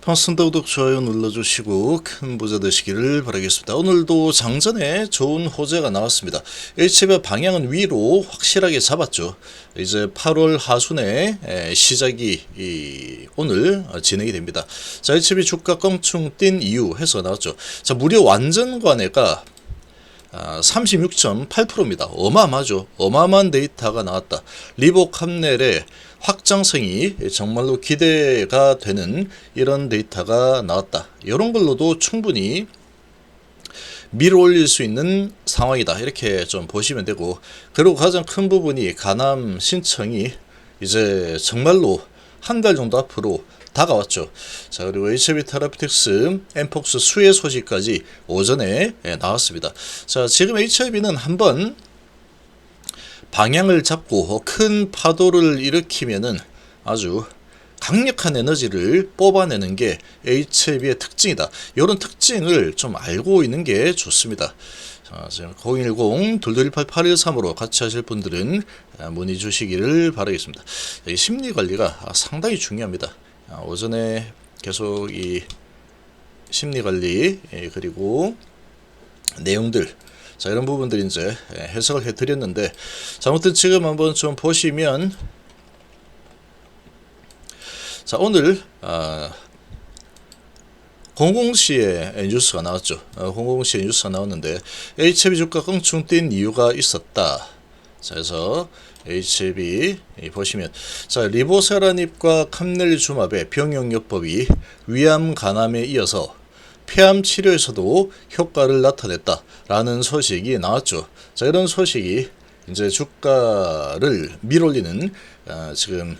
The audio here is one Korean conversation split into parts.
반갑습니다. 구독, 좋아요 눌러주시고 큰 부자 되시기를 바라겠습니다. 오늘도 장전에 좋은 호재가 나왔습니다. HB 방향은 위로 확실하게 잡았죠. 이제 8월 하순에 시작이 오늘 진행이 됩니다. 자, HB 주가 껑충 뛴 이유 해서 나왔죠. 자, 무려 완전관회가 36.8%입니다. 어마어마하죠. 어마어마한 데이터가 나왔다. 리복 함넬의 확장성이 정말로 기대가 되는 이런 데이터가 나왔다. 이런 걸로도 충분히 밀어 올릴 수 있는 상황이다. 이렇게 좀 보시면 되고, 그리고 가장 큰 부분이 가남 신청이 이제 정말로 한 달 정도 앞으로 다가왔죠. 자, 그리고 HB 테라피틱스 엠폭스 수혜 소식까지 오전에 나왔습니다. 자, 지금 HIB는 한번 방향을 잡고 큰 파도를 일으키면은 아주 강력한 에너지를 뽑아내는 게 HIB의 특징이다. 이런 특징을 좀 알고 있는 게 좋습니다. 자, 지금 010-2218-8113으로 같이 하실 분들은 문의 주시기를 바라겠습니다. 이 심리 관리가 상당히 중요합니다. 오전에 계속 이 심리 관리 그리고 내용들, 자, 이런 부분들 이제 해석을 해드렸는데, 자, 아무튼 지금 한번 좀 보시면, 자, 오늘 00시에 뉴스가 나왔죠. 00시에 뉴스가 나왔는데 HIB 주가 껑충 뛴 이유가 있었다. 자, 그래서 HIB 보시면, 자, 리보세라닙과 캄넬리주맙의 병용요법이 위암 간암에 이어서 폐암 치료에서도 효과를 나타냈다라는 소식이 나왔죠. 자, 이런 소식이 이제 주가를 밀어올리는 지금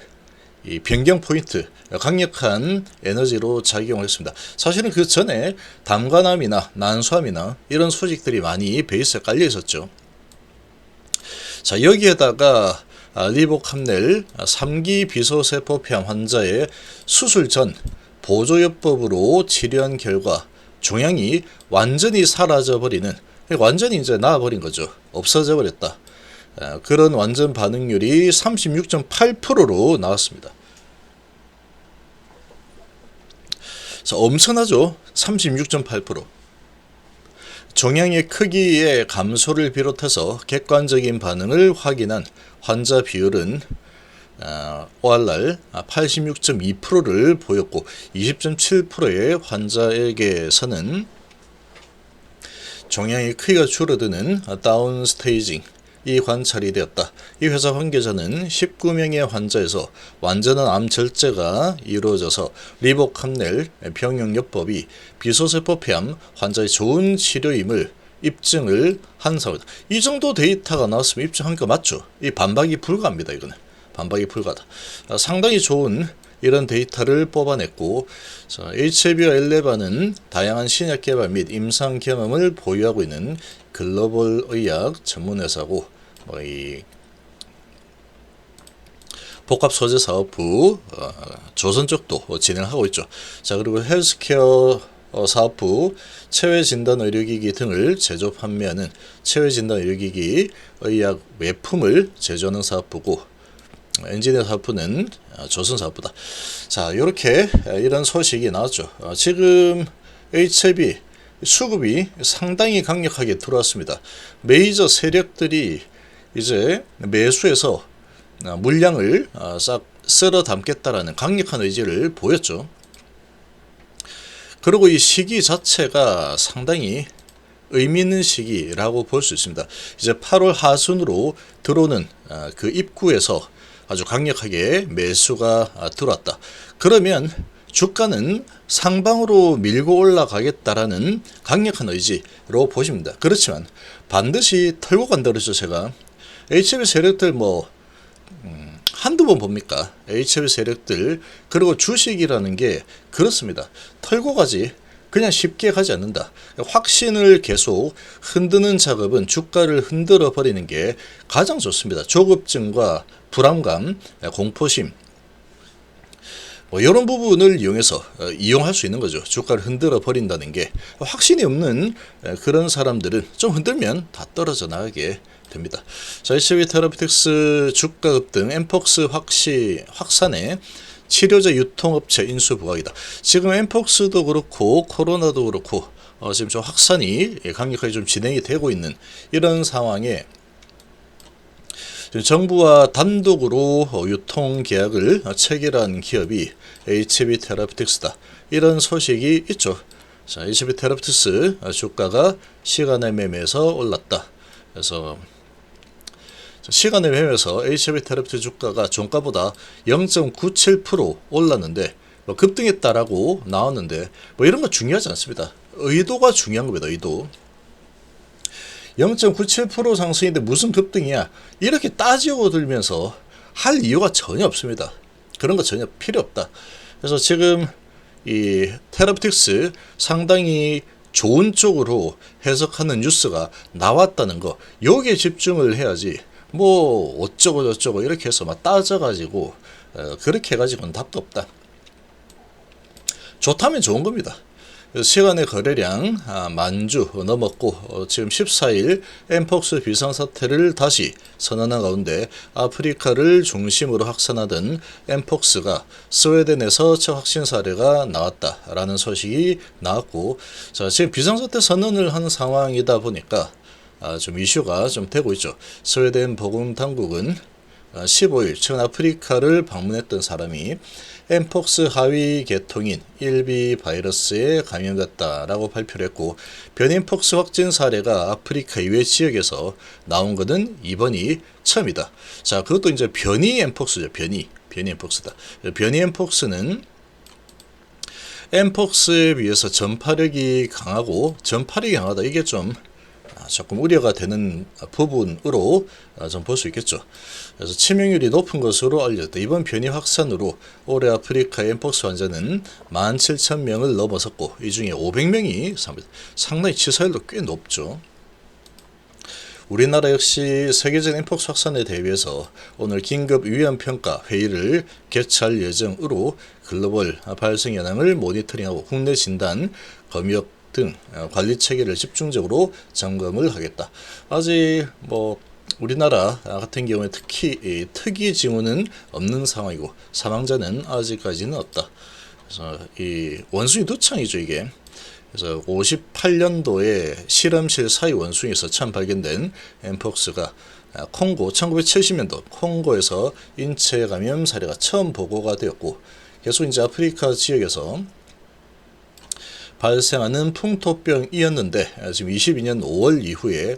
이 변경 포인트, 강력한 에너지로 작용을 했습니다. 사실은 그 전에 담간암이나 난소암이나 이런 소식들이 많이 베이스에 깔려 있었죠. 자, 여기에다가 리보캄넬 3기 비소세포 폐암 환자의 수술 전 보조요법으로 치료한 결과 종양이 완전히 사라져버리는, 완전히 이제 나아버린 거죠. 없어져 버렸다. 그런 완전 반응률이 36.8%로 나왔습니다. 자, 엄청나죠? 36.8%. 종양의 크기의 감소를 비롯해서 객관적인 반응을 확인한 환자 비율은 ORR 86.2%를 보였고, 20.7%의 환자에게서는 종양의 크기가 줄어드는 다운 스테이징 이 관찰이 되었다. 이 회사 관계자는 19명의 환자에서 완전한 암 절제가 이루어져서 리보캄넬 병용요법이 비소세포 폐암 환자의 좋은 치료임을 입증을 한 사례다. 이 정도 데이터가 나왔으면 입증한 거 맞죠? 이 반박이 불가합니다. 이거는 반박이 불가하다. 상당히 좋은 이런 데이터를 뽑아냈고, 자, HIB와 엘레바는 다양한 신약 개발 및 임상 경험을 보유하고 있는 글로벌 의학 전문회사고, 이 복합 소재 사업부 조선 쪽도 진행하고 있죠. 자, 그리고 헬스케어 사업부 체외 진단 의료기기 등을 제조 판매하는 체외 진단 의료기기 의학 외품을 제조하는 사업부고, 엔지니어 사업부는 조선 사업부다. 자, 이렇게 이런 소식이 나왔죠. 지금 HIB 수급이 상당히 강력하게 들어왔습니다. 메이저 세력들이 이제 매수해서 물량을 싹 쓸어 담겠다라는 강력한 의지를 보였죠. 그리고 이 시기 자체가 상당히 의미 있는 시기라고 볼 수 있습니다. 이제 8월 하순으로 들어오는 그 입구에서 아주 강력하게 매수가 들어왔다. 그러면 주가는 상방으로 밀고 올라가겠다라는 강력한 의지로 보시면 됩니다. 그렇지만 반드시 털고 간다 그랬죠. 제가 HIB 세력들 한두 번 봅니까? HIB 세력들, 그리고 주식이라는 게 그렇습니다. 털고 가지 그냥 쉽게 가지 않는다. 확신을 계속 흔드는 작업은 주가를 흔들어 버리는 게 가장 좋습니다. 조급증과 불안감, 공포심, 이런 부분을 이용해서 이용할 수 있는 거죠. 주가를 흔들어 버린다는 게. 확신이 없는 그런 사람들은 좀 흔들면 다 떨어져 나가게 됩니다. 자, HIB 테라피틱스 주가 급등, 엠폭스 확산에 치료제 유통업체 인수 부각이다. 지금 엠폭스도 그렇고 코로나도 그렇고 지금 좀 확산이 강력하게 좀 진행이 되고 있는 이런 상황에 정부와 단독으로 유통 계약을 체결한 기업이 HB 테라피틱스다. 이런 소식이 있죠. 자, HB 테라피틱스 주가가 시간의 매매에서 올랐다. 그래서 시간의 매매에서 HB 테라피틱스 주가가 종가보다 0.97% 올랐는데 급등했다라고 나왔는데 이런 거 중요하지 않습니다. 의도가 중요한 겁니다. 의도. 0.97% 상승인데 무슨 급등이야? 이렇게 따지고 들면서 할 이유가 전혀 없습니다. 그런 거 전혀 필요 없다. 그래서 지금 이 테라피틱스 상당히 좋은 쪽으로 해석하는 뉴스가 나왔다는 거, 여기에 집중을 해야지 뭐 어쩌고 저쩌고 이렇게 해서 막 따져가지고 그렇게 해가지고는 답도 없다. 좋다면 좋은 겁니다. 시간의 거래량 만주 넘었고 지금 14일 엠폭스 비상사태를 다시 선언한 가운데 아프리카를 중심으로 확산하던 엠폭스가 스웨덴에서 첫 확진 사례가 나왔다라는 소식이 나왔고, 자, 지금 비상사태 선언을 한 상황이다 보니까 좀 이슈가 좀 되고 있죠. 스웨덴 보건당국은 15일 최근 아프리카를 방문했던 사람이 엠폭스 하위 계통인 1B 바이러스에 감염됐다라고 발표를 했고, 변이폭스 확진 사례가 아프리카 이외 지역에서 나온 것은 이번이 처음이다. 자, 그것도 이제 변이 엠폭스죠. 변이 엠폭스다. 변이 엠폭스는 엠폭스에 비해서 전파력이 강하다. 이게 좀 조금 우려가 되는 부분으로 좀 볼 수 있겠죠. 그래서 치명률이 높은 것으로 알려졌다. 이번 변이 확산으로 올해 아프리카 엠폭스 환자는 17,000명을 넘어섰고 이 중에 500명이 상당히 치사율도 꽤 높죠. 우리나라 역시 세계적 엠폭스 확산에 대비해서 오늘 긴급 위험평가 회의를 개최할 예정으로 글로벌 발생 현황을 모니터링하고 국내 진단, 검역 등 관리 체계를 집중적으로 점검을 하겠다. 아직 우리나라 같은 경우에 특히 특이 징후는 없는 상황이고 사망자는 아직까지는 없다. 그래서 이 원숭이 두창이죠 이게. 그래서 58년도에 실험실 사이 원숭이에서 처음 발견된 엠폭스가 콩고 1970년도 콩고에서 인체 감염 사례가 처음 보고가 되었고, 계속 이제 아프리카 지역에서 발생하는 풍토병이었는데 지금 22년 5월 이후에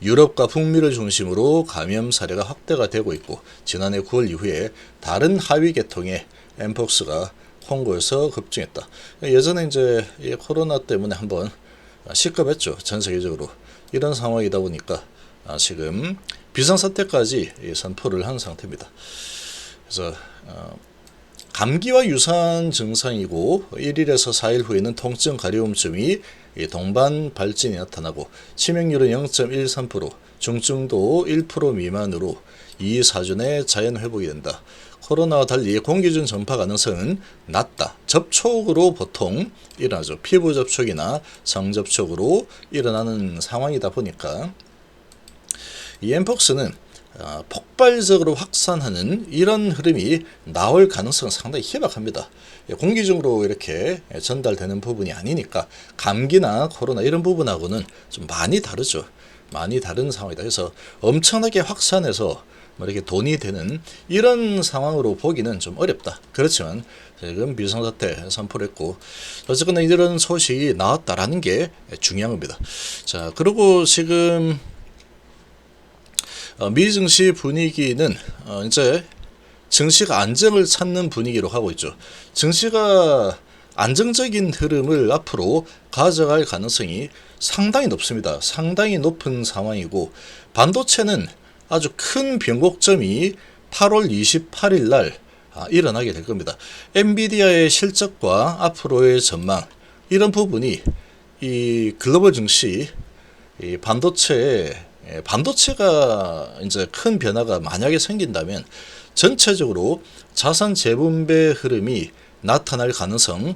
유럽과 북미를 중심으로 감염 사례가 확대가 되고 있고, 지난해 9월 이후에 다른 하위 계통의 엠폭스가 콩고에서 급증했다. 예전에 이제 이 코로나 때문에 한번 시급했죠. 전 세계적으로. 이런 상황이다 보니까 지금 비상사태까지 선포를 한 상태입니다. 그래서 감기와 유사한 증상이고 1일에서 4일 후에는 통증, 가려움증이 동반 발진이 나타나고 치명률은 0.13%, 중증도 1% 미만으로 2-4주내 자연 회복이 된다. 코로나와 달리 공기중 전파 가능성은 낮다. 접촉으로 보통 일어나죠. 피부 접촉이나 성 접촉으로 일어나는 상황이다 보니까 이 엠폭스는 폭발적으로 확산하는 이런 흐름이 나올 가능성은 상당히 희박합니다. 공기중으로 이렇게 전달되는 부분이 아니니까 감기나 코로나 이런 부분하고는 좀 많이 다르죠. 많이 다른 상황이다. 그래서 엄청나게 확산해서 이렇게 돈이 되는 이런 상황으로 보기는 좀 어렵다. 그렇지만 지금 비상사태 선포를 했고 어쨌거나 이런 소식이 나왔다라는 게 중요한 겁니다. 자, 그리고 지금 미 증시 분위기는 이제 증시가 안정을 찾는 분위기로 가고 있죠. 증시가 안정적인 흐름을 앞으로 가져갈 가능성이 상당히 높습니다. 상당히 높은 상황이고, 반도체는 아주 큰 변곡점이 8월 28일 날 일어나게 될 겁니다. 엔비디아의 실적과 앞으로의 전망, 이런 부분이 이 글로벌 증시, 이 반도체가 이제 큰 변화가 만약에 생긴다면 전체적으로 자산 재분배 흐름이 나타날 가능성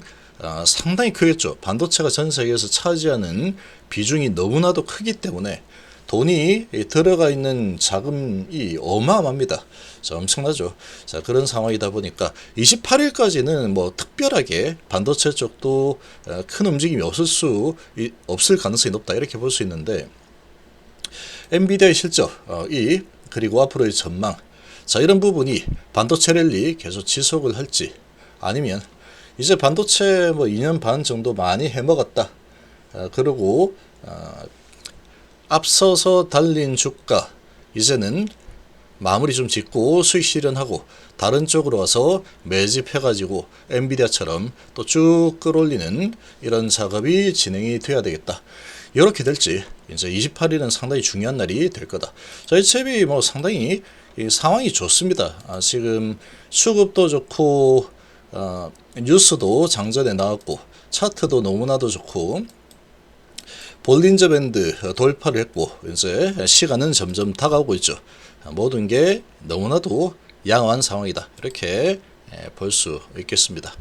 상당히 크겠죠. 반도체가 전 세계에서 차지하는 비중이 너무나도 크기 때문에 돈이 들어가 있는 자금이 어마어마합니다. 자, 엄청나죠. 자, 그런 상황이다 보니까 28일까지는 뭐 특별하게 반도체 쪽도 큰 움직임이 없을 가능성이 높다 이렇게 볼 수 있는데, 엔비디아의 실적, 그리고 앞으로의 전망, 자, 이런 부분이 반도체 랠리 계속 지속을 할지, 아니면 이제 반도체 뭐 2년 반 정도 많이 해먹었다, 그리고 앞서서 달린 주가 이제는 마무리 좀 짓고 수익 실현하고 다른 쪽으로 와서 매집해가지고 엔비디아처럼 또 쭉 끌어올리는 이런 작업이 진행이 돼야 되겠다. 이렇게 될지 이제 28일은 상당히 중요한 날이 될 거다. 저희 채비 뭐 상당히 이 상황이 좋습니다. 지금 수급도 좋고 뉴스도 장전에 나왔고 차트도 너무나도 좋고 볼린저 밴드 돌파를 했고 이제 시간은 점점 다가오고 있죠. 모든 게 너무나도 양호한 상황이다. 이렇게 볼 수 있겠습니다.